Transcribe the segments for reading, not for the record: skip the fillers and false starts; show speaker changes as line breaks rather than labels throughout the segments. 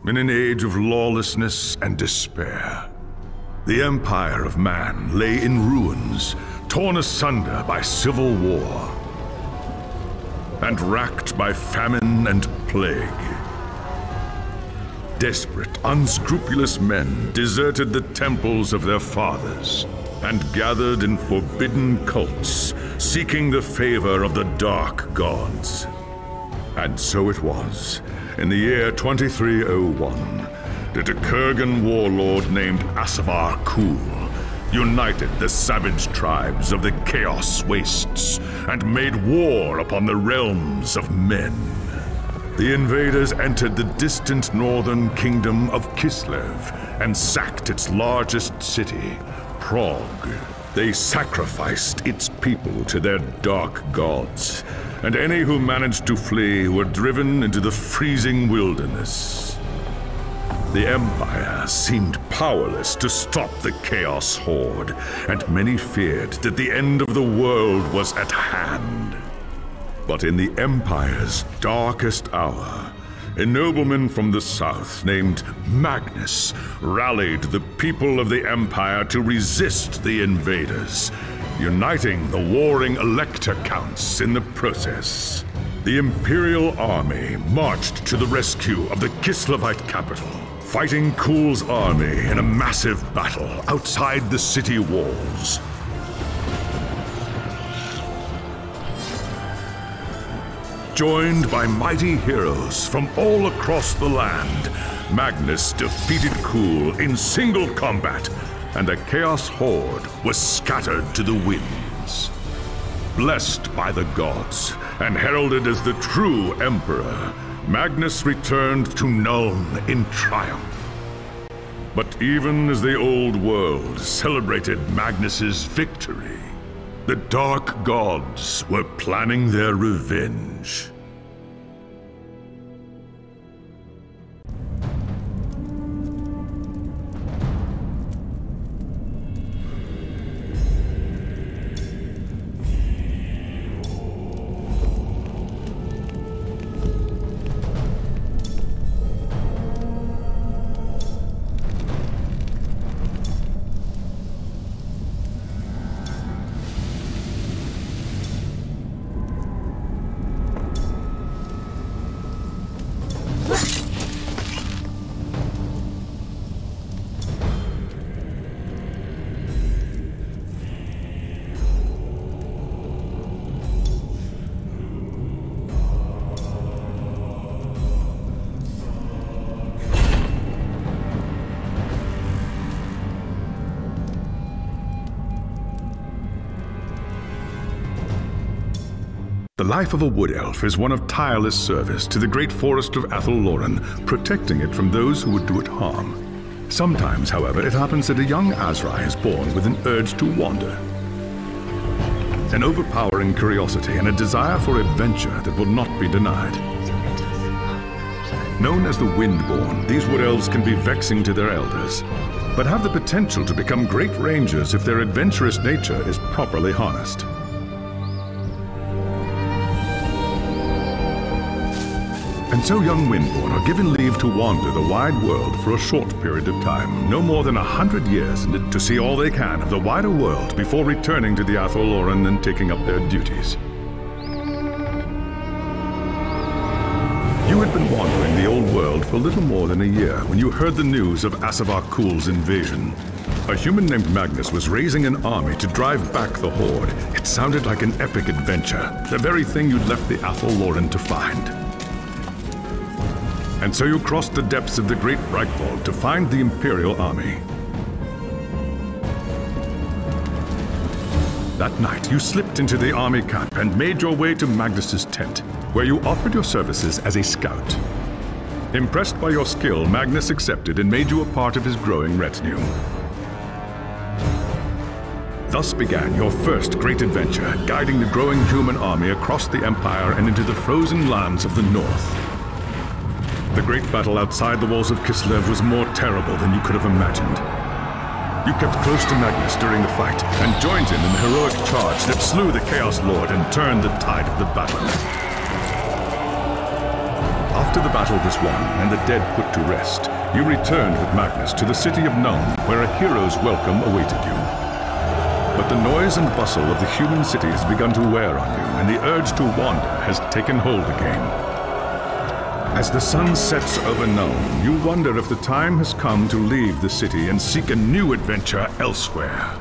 in an age of lawlessness and despair. The empire of man lay in ruins, torn asunder by civil war, and racked by famine and plague. Desperate, unscrupulous men deserted the temples of their fathers and gathered in forbidden cults, seeking the favor of the dark gods. And so it was, in the year 2301, that a Kurgan warlord named Asavar Kul united the savage tribes of the Chaos Wastes and made war upon the realms of men. The invaders entered the distant northern kingdom of Kislev and sacked its largest city, Prague. They sacrificed its people to their dark gods, and any who managed to flee were driven into the freezing wilderness. The Empire seemed powerless to stop the Chaos Horde, and many feared that the end of the world was at hand. But in the Empire's darkest hour, a nobleman from the south named Magnus rallied the people of the Empire to resist the invaders, uniting the warring Elector Counts in the process. The Imperial Army marched to the rescue of the Kislevite capital, fighting Kul's army in a massive battle outside the city walls. Joined by mighty heroes from all across the land, Magnus defeated Kul in single combat, and the Chaos Horde was scattered to the winds. Blessed by the gods and heralded as the true Emperor, Magnus returned to Nuln in triumph. But even as the old world celebrated Magnus's victory, the Dark Gods were planning their revenge. The life of a wood elf is one of tireless service to the great forest of Athel Loren, protecting it from those who would do it harm. Sometimes, however, it happens that a young Azrai is born with an urge to wander. An overpowering curiosity and a desire for adventure that will not be denied. Known as the Windborn, these wood elves can be vexing to their elders, but have the potential to become great rangers if their adventurous nature is properly harnessed. And so young Windborn are given leave to wander the wide world for a short period of time, no more than 100 years, to see all they can of the wider world before returning to the Athel Loren and taking up their duties. You had been wandering the old world for little more than a year when you heard the news of Asavar Kul's invasion. A human named Magnus was raising an army to drive back the Horde. It sounded like an epic adventure, the very thing you'd left the Athel Loren to find. And so you crossed the depths of the Great Reichwald to find the Imperial Army. That night, you slipped into the army camp and made your way to Magnus's tent, where you offered your services as a scout. Impressed by your skill, Magnus accepted and made you a part of his growing retinue. Thus began your first great adventure, guiding the growing human army across the Empire and into the frozen lands of the North. The great battle outside the walls of Kislev was more terrible than you could have imagined. You kept close to Magnus during the fight and joined him in the heroic charge that slew the Chaos Lord and turned the tide of the battle. After the battle was won and the dead put to rest, you returned with Magnus to the city of Nuln, where a hero's welcome awaited you. But the noise and bustle of the human city has begun to wear on you, and the urge to wander has taken hold again. As the sun sets over Nuln, you wonder if the time has come to leave the city and seek a new adventure elsewhere.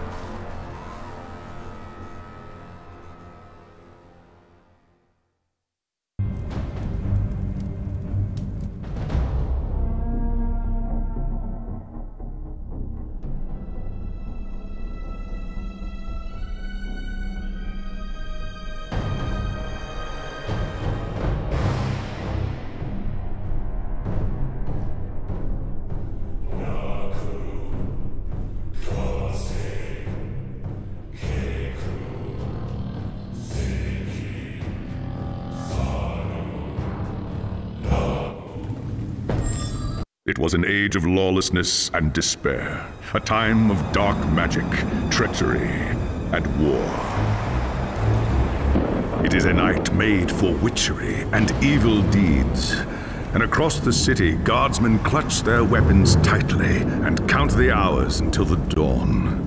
It was an age of lawlessness and despair, a time of dark magic, treachery, and war. It is a night made for witchery and evil deeds, and across the city, guardsmen clutch their weapons tightly and count the hours until the dawn.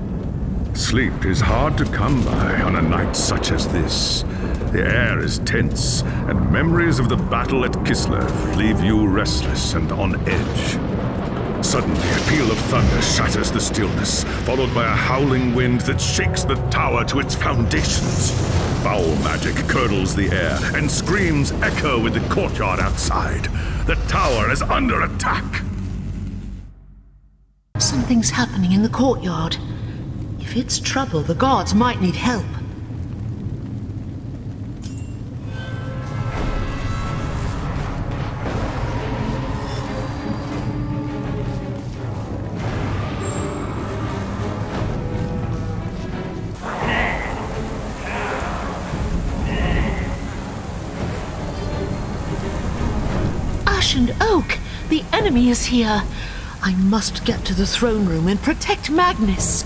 Sleep is hard to come by on a night such as this. The air is tense, and memories of the battle at Kislev leave you restless and on edge. Suddenly, a peal of thunder shatters the stillness, followed by a howling wind that shakes the tower to its foundations. Foul magic curdles the air, and screams echo in the courtyard outside. The tower is under attack!
Something's happening in the courtyard. If it's trouble, the guards might need help. Ash and Oak! The enemy is here! I must get to the throne room and protect Magnus!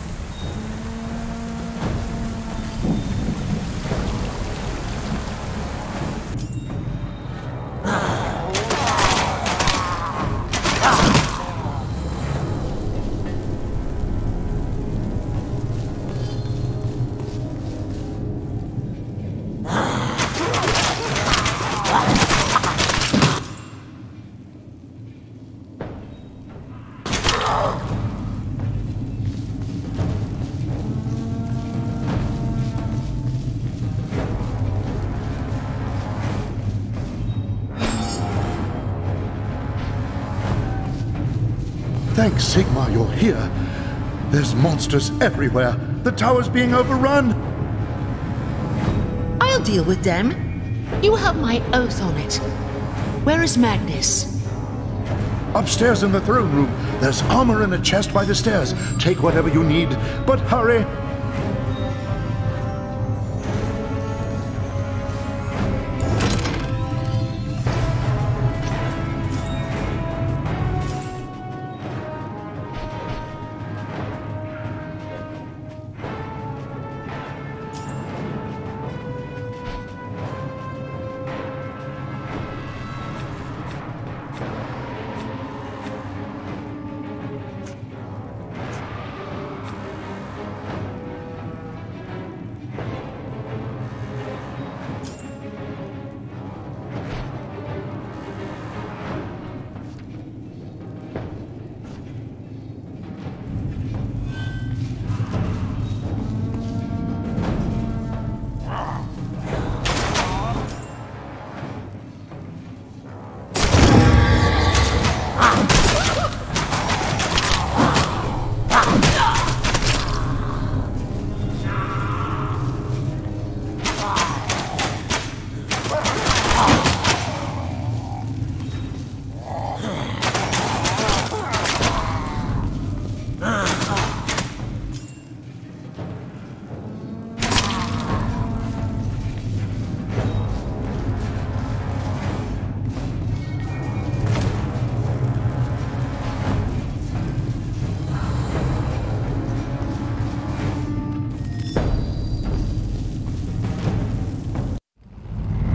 Thanks, Sigmar, you're here. There's monsters everywhere. The tower's being overrun.
I'll deal with them. You have my oath on it. Where is Magnus?
Upstairs in the throne room. There's armor in a chest by the stairs. Take whatever you need, but hurry.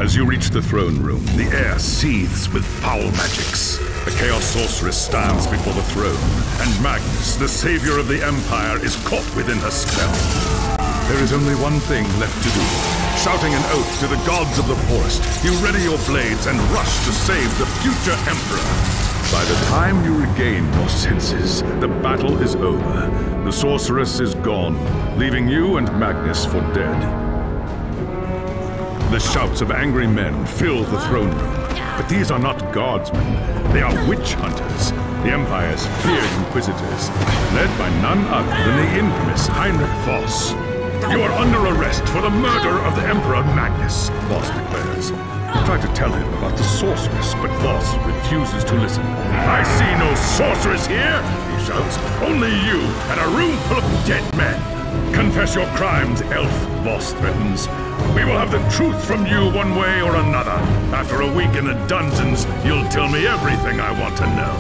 As you reach the throne room, the air seethes with foul magics. The Chaos Sorceress stands before the throne, and Magnus, the savior of the Empire, is caught within her spell. There is only one thing left to do. Shouting an oath to the gods of the forest, you ready your blades and rush to save the future Emperor. By the time you regain your senses, the battle is over. The Sorceress is gone, leaving you and Magnus for dead. The shouts of angry men fill the throne room. But these are not guardsmen. They are witch hunters, the Empire's feared inquisitors, led by none other than the infamous Heinrich Voss. You are under arrest for the murder of the Emperor Magnus, Voss declares. Try to tell him about the sorceress, but Voss refuses to listen. I see no sorceress here, he shouts. Only you and a room full of dead men. Confess your crimes, elf, Voss threatens. We will have the truth from you one way or another. After a week in the dungeons, you'll tell me everything I want to know.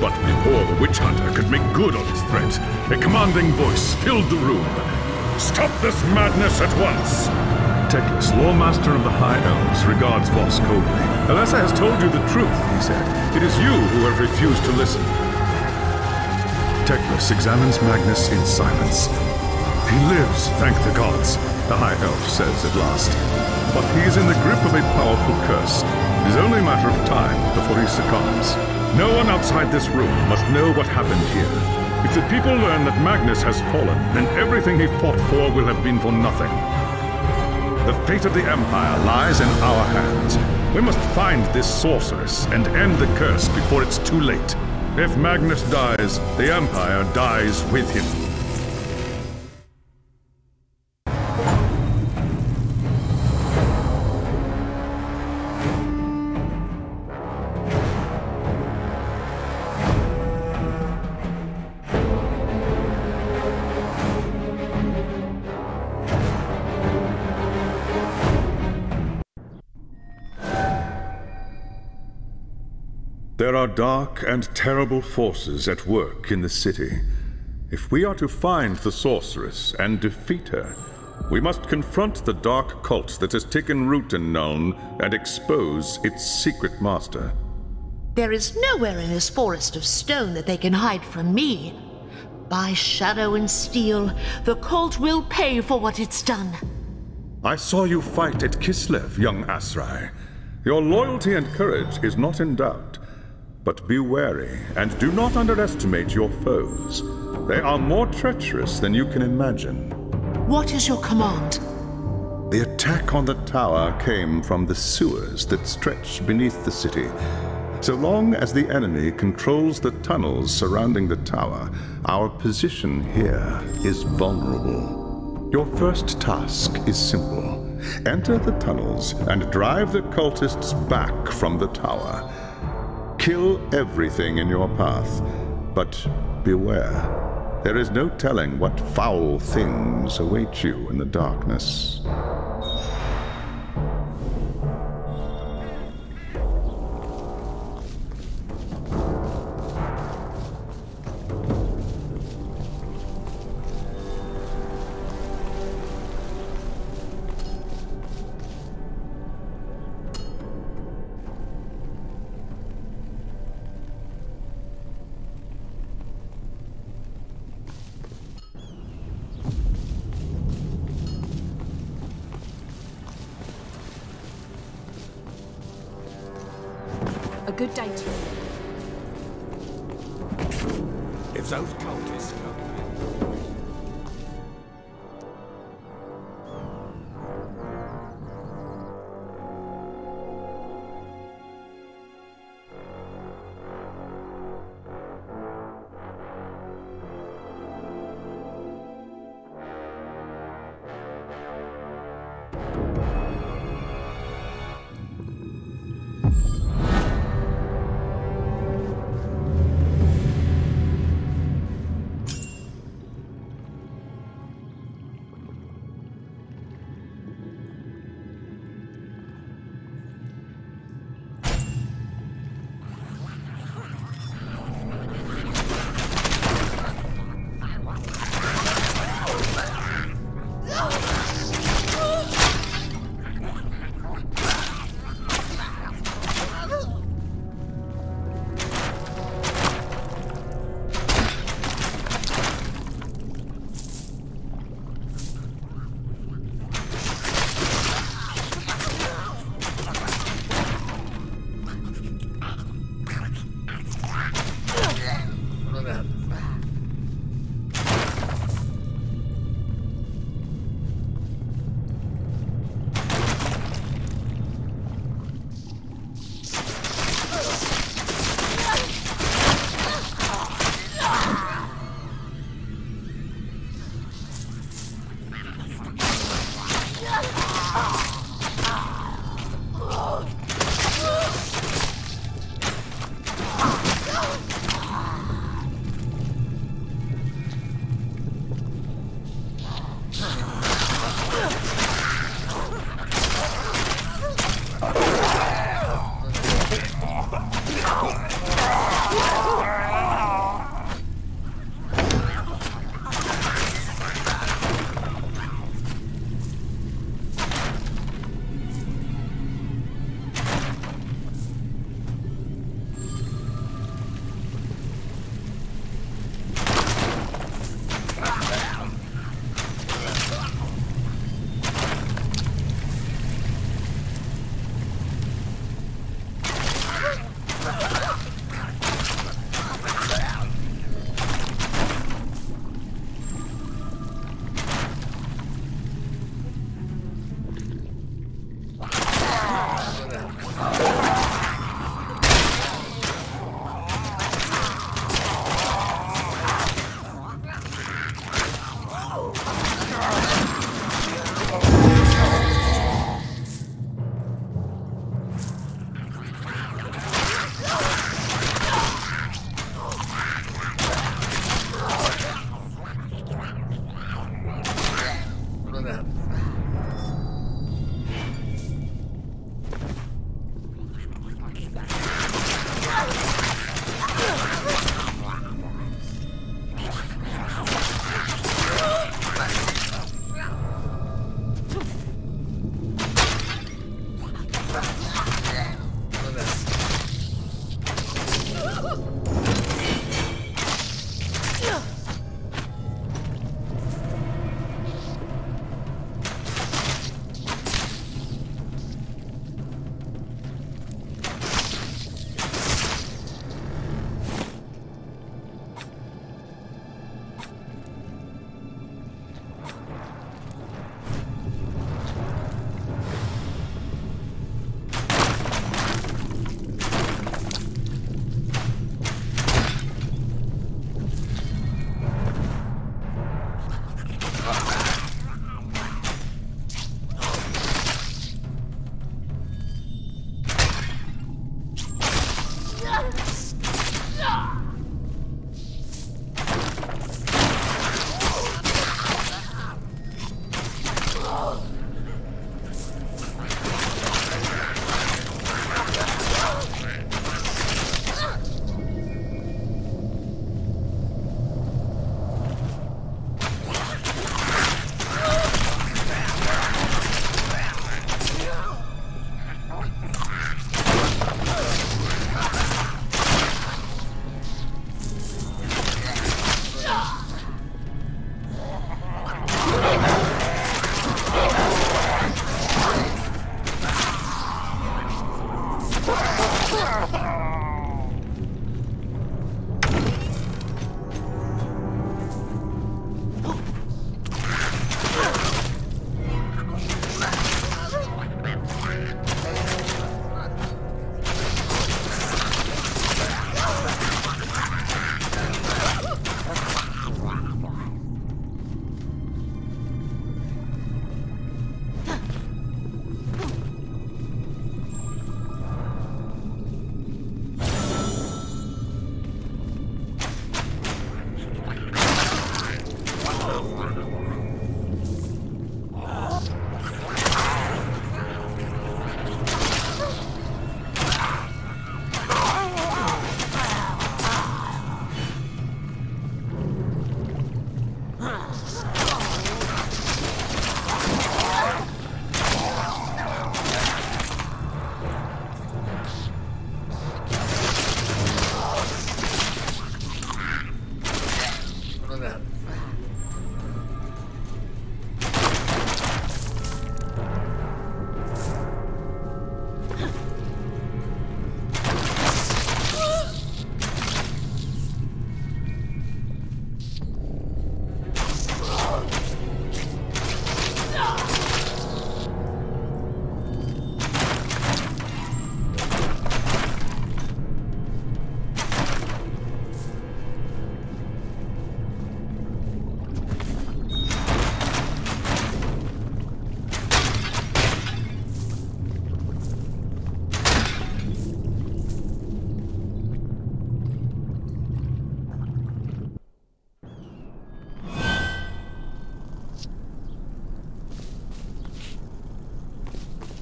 But before the witch hunter could make good on his threat, a commanding voice filled the room. Stop this madness at once! Teclis, Lawmaster of the High Elves, regards Voss coldly. Alessa has told you the truth, he said. It is you who have refused to listen. Teclis examines Magnus in silence. He lives, thank the gods, the High Elf says at last. But he is in the grip of a powerful curse. It is only a matter of time before he succumbs. No one outside this room must know what happened here. If the people learn that Magnus has fallen, then everything he fought for will have been for nothing. The fate of the Empire lies in our hands. We must find this sorceress and end the curse before it's too late. If Magnus dies, the Empire dies with him. There are dark and terrible forces at work in the city. If we are to find the sorceress and defeat her, we must confront the dark cult that has taken root in Nuln and expose its secret master.
There is nowhere in this forest of stone that they can hide from me. By shadow and steel, the cult will pay for what it's done.
I saw you fight at Kislev, young Asrai. Your loyalty and courage is not in doubt. But be wary, and do not underestimate your foes. They are more treacherous than you can imagine.
What is your command?
The attack on the tower came from the sewers that stretch beneath the city. So long as the enemy controls the tunnels surrounding the tower, our position here is vulnerable. Your first task is simple. Enter the tunnels and drive the cultists back from the tower. Kill everything in your path, but beware. There is no telling what foul things await you in the darkness.
A good day to you.
If those cultists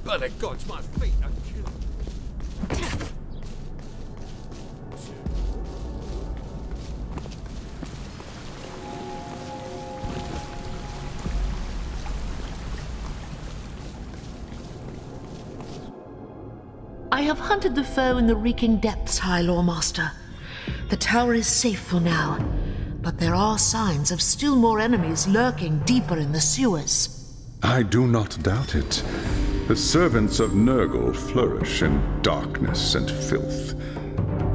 By the gods, my feet are killing.
I have hunted the foe in the reeking depths, High Lawmaster. The tower is safe for now, but there are signs of still more enemies lurking deeper in the sewers.
I do not doubt it. The servants of Nurgle flourish in darkness and filth.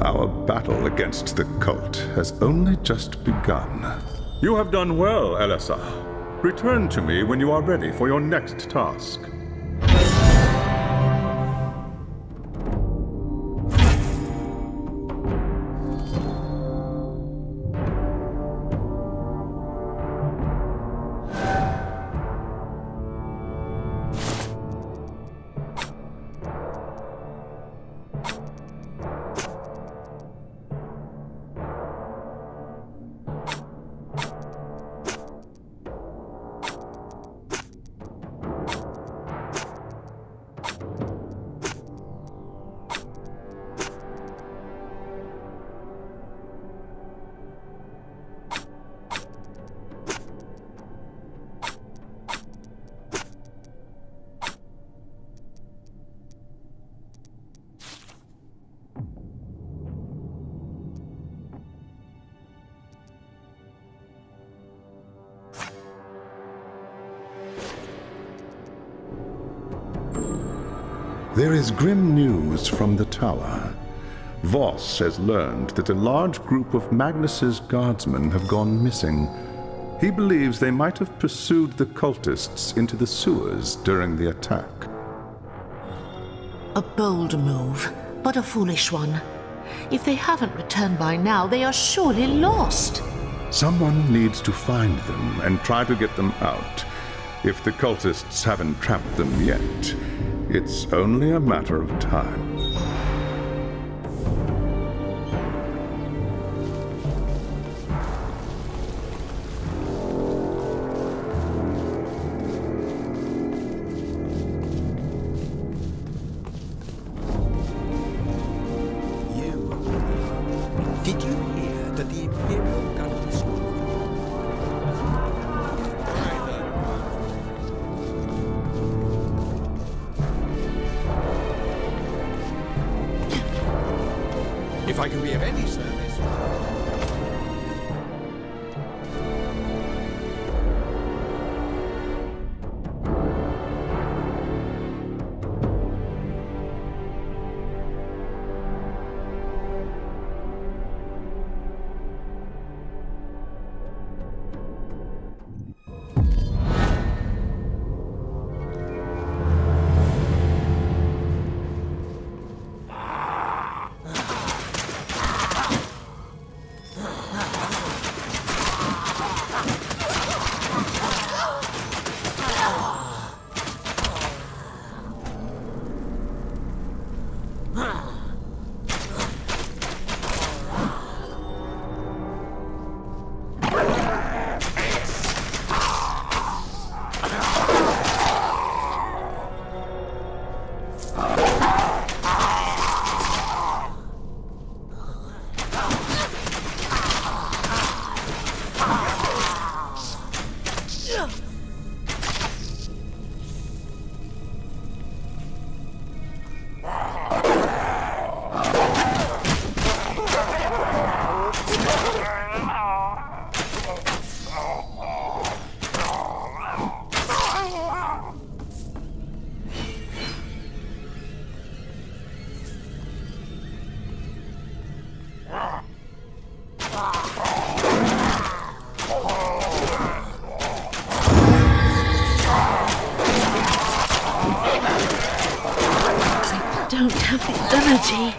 Our battle against the cult has only just begun. You have done well, Elisar. Return to me when you are ready for your next task. There is grim news from the tower. Voss has learned that a large group of Magnus's guardsmen have gone missing. He believes they might have pursued the cultists into the sewers during the attack.
A bold move, but a foolish one. If they haven't returned by now, they are surely lost.
Someone needs to find them and try to get them out. If the cultists haven't trapped them yet, it's only a matter of time.
Did you hear that the Imperial gun destroyed? If I can be of any service.
Don't have the energy.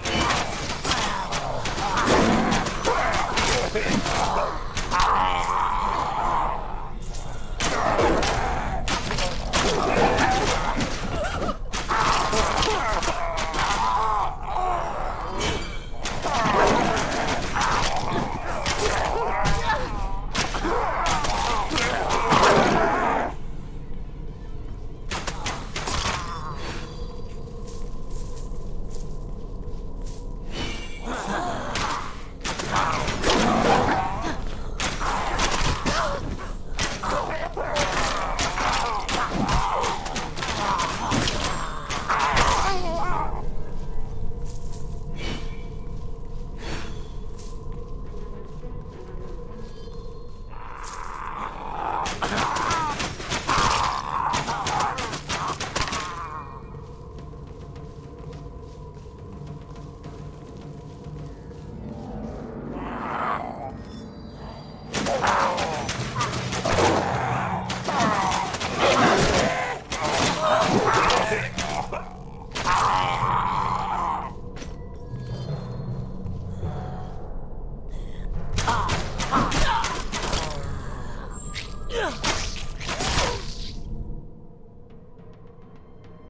Ugh!